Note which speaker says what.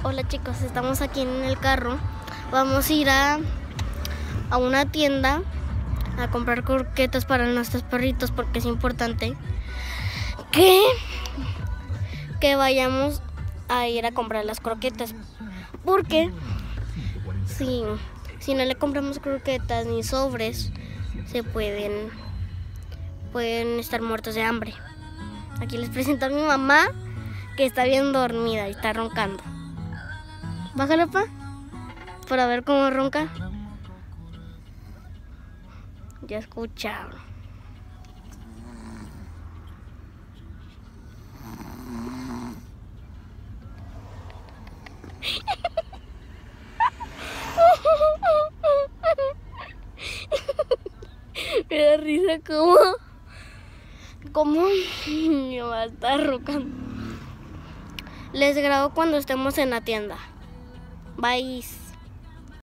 Speaker 1: Hola chicos, estamos aquí en el carro. Vamos a ir a una tienda a comprar croquetas para nuestros perritos porque es importante que vayamos a ir a comprar las croquetas. Porque si no le compramos croquetas ni sobres, se pueden estar muertos de hambre. Aquí les presento a mi mamá, que está bien dormida y está roncando. Bájale, pa, para ver cómo ronca. Ya escucharon. Me da risa cómo mi mamá está roncando. Les grabo cuando estemos en la tienda. Bye.